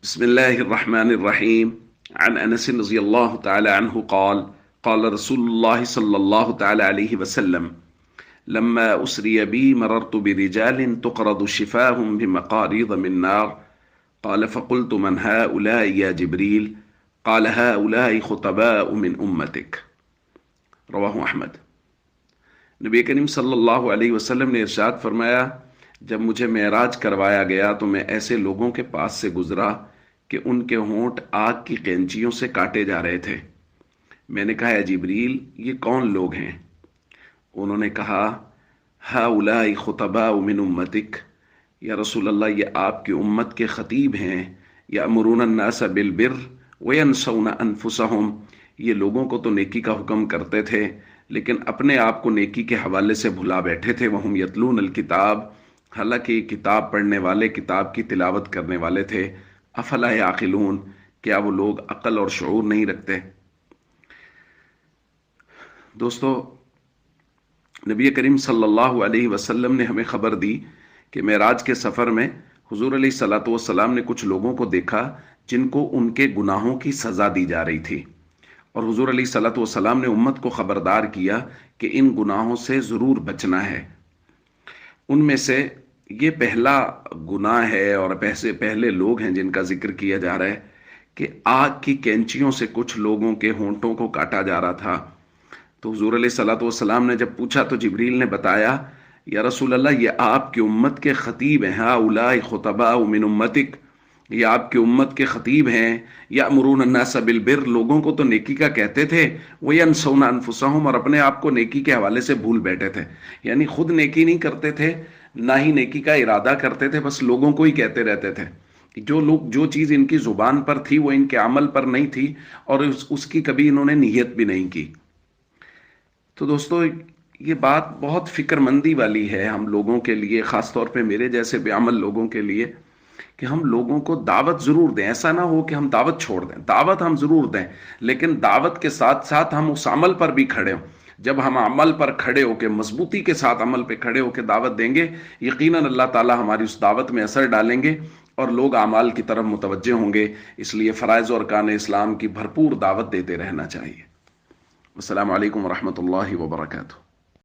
بسم الله الرحمن الرحيم. عن أنس رضي الله تعالى عنه قال قال رسول الله صلى الله تعالى عليه وسلم: لما أسري بي مررت برجال تقرض شفاهم بمقاريض من نار، قال فقلت: من هؤلاء يا جبريل؟ قال: هؤلاء خطباء من أمتك. رواہ احمد۔ نبی کریم صلی اللہ علیہ وسلم نے ارشاد فرمایا، جب مجھے معراج کروایا گیا تو میں ایسے لوگوں کے پاس سے گزرا کہ ان کے ہونٹ آگ کی قینچیوں سے کاٹے جا رہے تھے۔ میں نے کہا: اے جبریل، یہ کون لوگ ہیں؟ انہوں نے کہا: ہؤلاء خطباء من امتک، یا رسول اللہ یہ آپ کی امت کے خطیب ہیں۔ یأمرون الناس بالبر وینسون انفسهم، یہ لوگوں کو تو نیکی کا حکم کرتے تھے لیکن اپنے آپ کو نیکی کے حوالے سے بھلا بیٹھے تھے۔ وہم یتلون الکتاب، حالانکہ کتاب پڑھنے والے، کتاب کی تلاوت کرنے والے تھے۔ افلا یعقلون، کیا وہ لوگ عقل اور شعور نہیں رکھتے؟ دوستو، نبی کریم صلی اللہ علیہ وسلم نے ہمیں خبر دی کہ معراج کے سفر میں حضور علیہ الصلوۃ والسلام نے کچھ لوگوں کو دیکھا جن کو ان کے گناہوں کی سزا دی جا رہی تھی، اور حضور علیہ الصلوۃ والسلام نے امت کو خبردار کیا کہ ان گناہوں سے ضرور بچنا ہے۔ ان میں سے یہ پہلا گناہ ہے اور پہلے لوگ ہیں جن کا ذکر کیا جا رہا ہے کہ آگ کی کینچیوں سے کچھ لوگوں کے ہونٹوں کو کاٹا جا رہا تھا۔ تو حضور علیہ الصلوۃ والسلام نے جب پوچھا تو جبریل نے بتایا: یا رسول اللہ، یہ آپ کی امت کے خطیب ہیں۔ ہؤلاء خطباء من امتک، یہ آپ کی امت کے خطیب ہیں۔ یأمرون الناس بالبر، لوگوں کو تو نیکی کا کہتے تھے، وینسون انفسهم، اور اپنے آپ کو نیکی کے حوالے سے بھول بیٹھے تھے، یعنی خود نیکی نہیں کرتے تھے، نہ ہی نیکی کا ارادہ کرتے تھے، بس لوگوں کو ہی کہتے رہتے تھے۔ جو چیز ان کی زبان پر تھی وہ ان کے عمل پر نہیں تھی، اور اس کی کبھی انہوں نے نیت بھی نہیں کی۔ تو دوستو، یہ بات بہت فکر مندی والی ہے ہم لوگوں کے لیے، خاص طور پہ میرے جیسے بے عمل لوگوں کے لیے، کہ ہم لوگوں کو دعوت ضرور دیں۔ ایسا نہ ہو کہ ہم دعوت چھوڑ دیں، دعوت ہم ضرور دیں، لیکن دعوت کے ساتھ ساتھ ہم اس عمل پر بھی کھڑے ہوں۔ جب ہم عمل پر کھڑے ہو کے، مضبوطی کے ساتھ عمل پہ کھڑے ہو کے دعوت دیں گے، یقیناً اللہ تعالی ہماری اس دعوت میں اثر ڈالیں گے اور لوگ اعمال کی طرف متوجہ ہوں گے۔ اس لیے فرائض اور ارکان اسلام کی بھرپور دعوت دیتے رہنا چاہیے۔ السلام علیکم ورحمۃ اللہ وبرکاتہ۔